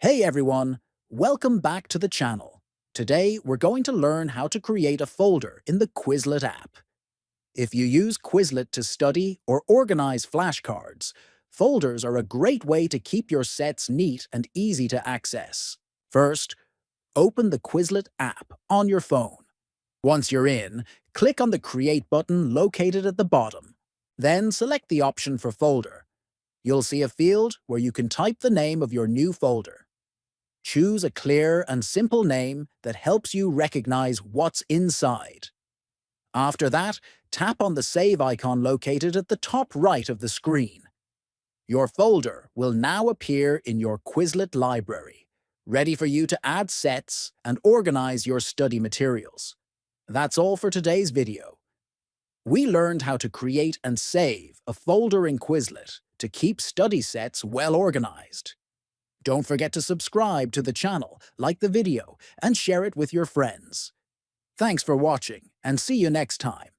Hey everyone, welcome back to the channel. Today we're going to learn how to create a folder in the Quizlet app. If you use Quizlet to study or organize flashcards, folders are a great way to keep your sets neat and easy to access. First, open the Quizlet app on your phone. Once you're in, click on the Create button located at the bottom. Then select the option for folder. You'll see a field where you can type the name of your new folder. Choose a clear and simple name that helps you recognize what's inside. After that, tap on the Save icon located at the top right of the screen. Your folder will now appear in your Quizlet library, ready for you to add sets and organize your study materials. That's all for today's video. We learned how to create and save a folder in Quizlet to keep study sets well organized. Don't forget to subscribe to the channel, like the video, and share it with your friends. Thanks for watching, and see you next time.